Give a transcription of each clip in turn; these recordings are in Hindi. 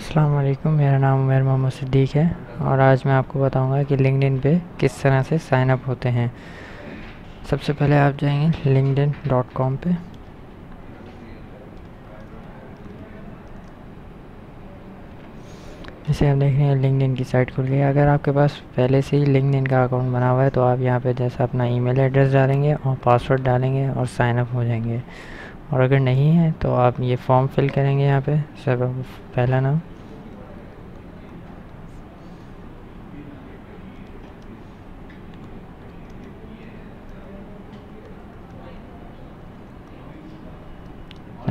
अस्सलाम वालेकुम, मेरा नाम उमर मोहम्मद सिद्दीक है और आज मैं आपको बताऊंगा कि लिंक्डइन पे किस तरह से साइन अप होते हैं। सबसे पहले आप जाएंगे linkedin.com पे। जैसे आप देख रहे हैं लिंक्डइन की साइट खुल गई। अगर आपके पास पहले से ही लिंक्डइन का अकाउंट बना हुआ है तो आप यहाँ पे जैसा अपना ईमेल एड्रेस डालेंगे और पासवर्ड डालेंगे और साइन अप हो जाएंगे। और अगर नहीं है तो आप ये फॉर्म फिल करेंगे। यहाँ पे सब पहला नाम,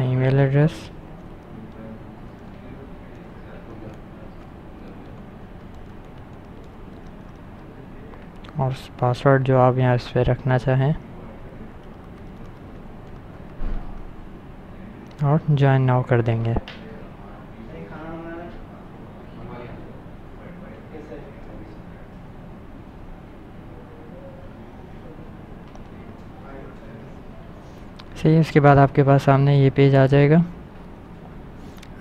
ईमेल एड्रेस, और पासवर्ड जो आप यहाँ इस पर रखना चाहें, और ज्वाइन नाउ कर देंगे। सही, उसके बाद आपके पास सामने ये पेज आ जाएगा।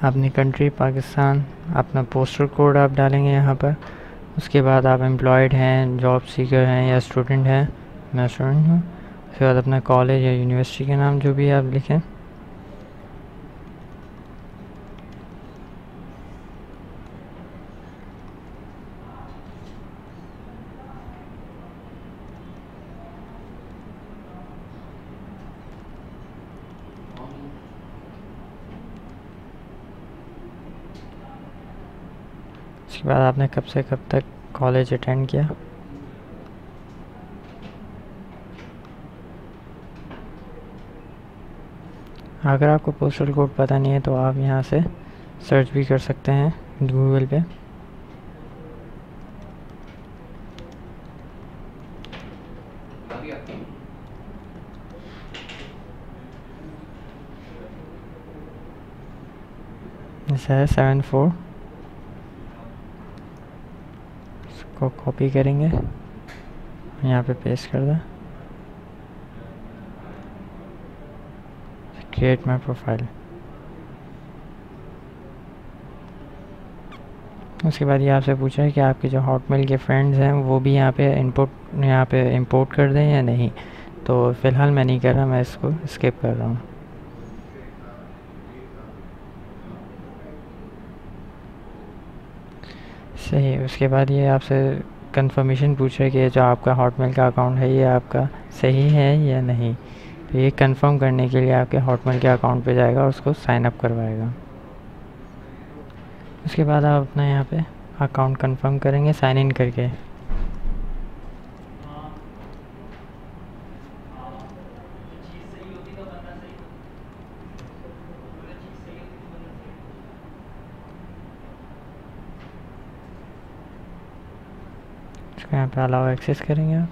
अपनी कंट्री पाकिस्तान, अपना पोस्टल कोड आप डालेंगे यहाँ पर। उसके बाद आप एम्प्लॉयड हैं, जॉब सीकर हैं या स्टूडेंट हैं। मैं स्टूडेंट हूँ। उसके बाद अपना कॉलेज या यूनिवर्सिटी का नाम जो भी आप लिखें। उसके बाद आपने कब से कब तक कॉलेज अटेंड किया। अगर आपको पोस्टल कोड पता नहीं है तो आप यहाँ से सर्च भी कर सकते हैं गूगल पे। जैसा है 74, इसको कॉपी करेंगे, यहाँ पे पेस्ट कर दें, क्रिएट माई प्रोफाइल। उसके बाद ये आपसे पूछा है कि आपके जो हॉटमेल के फ्रेंड्स हैं वो भी यहाँ पे इंपोर्ट कर दें या नहीं। तो फ़िलहाल मैं नहीं कर रहा, मैं इसको स्किप कर रहा हूँ। सही, उसके बाद ये आपसे कंफर्मेशन पूछ रहा है कि जो आपका हॉटमेल का अकाउंट है ये आपका सही है या नहीं। तो ये कंफर्म करने के लिए आपके हॉटमेल के अकाउंट पे जाएगा और उसको साइन अप करवाएगा। उसके बाद आप अपना यहाँ पे अकाउंट कंफर्म करेंगे साइन इन करके। इसको यहाँ पे अलाउ एक्सेस करेंगे आप।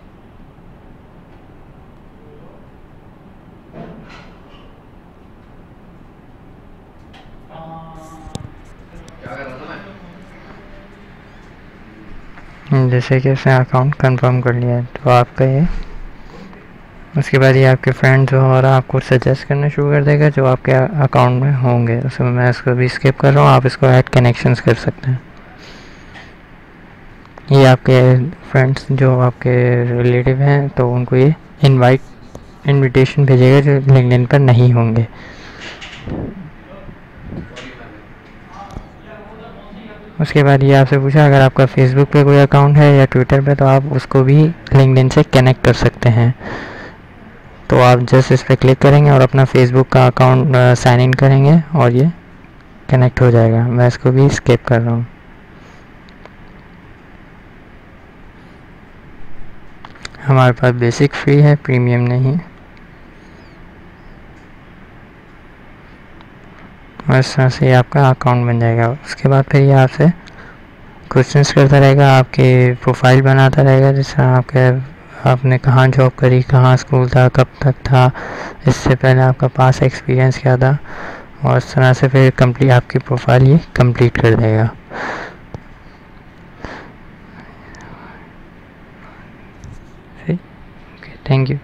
जैसे कि उसने अकाउंट कंफर्म कर लिया है तो आपका ये, उसके बाद ये आपके फ्रेंड्स और आपको सजेस्ट करना शुरू कर देगा जो आपके अकाउंट में होंगे। उसमें मैं इसको भी स्किप कर रहा हूँ, आप इसको ऐड कनेक्शंस कर सकते हैं। ये आपके फ्रेंड्स जो आपके रिलेटिव हैं तो उनको ये इनविटेशन भेजेगा जो लिंक्डइन पर नहीं होंगे। उसके बाद ये आपसे पूछा अगर आपका फेसबुक पे कोई अकाउंट है या ट्विटर पे तो आप उसको भी लिंक्डइन से कनेक्ट कर सकते हैं। तो आप जस्ट इस पर क्लिक करेंगे और अपना फेसबुक का अकाउंट साइन इन करेंगे और ये कनेक्ट हो जाएगा। मैं इसको भी स्किप कर रहा हूँ। हमारे पास बेसिक फ्री है, प्रीमियम नहीं। और इस तरह से आपका अकाउंट बन जाएगा। उसके बाद फिर ये आपसे क्वेश्चंस करता रहेगा, आपके प्रोफाइल बनाता रहेगा, जैसे आपने कहाँ जॉब करी, कहाँ स्कूल था, कब तक था, इससे पहले आपका पास एक्सपीरियंस क्या था, और इस तरह से फिर आपकी प्रोफाइल ये कंप्लीट कर देगा। Thank you.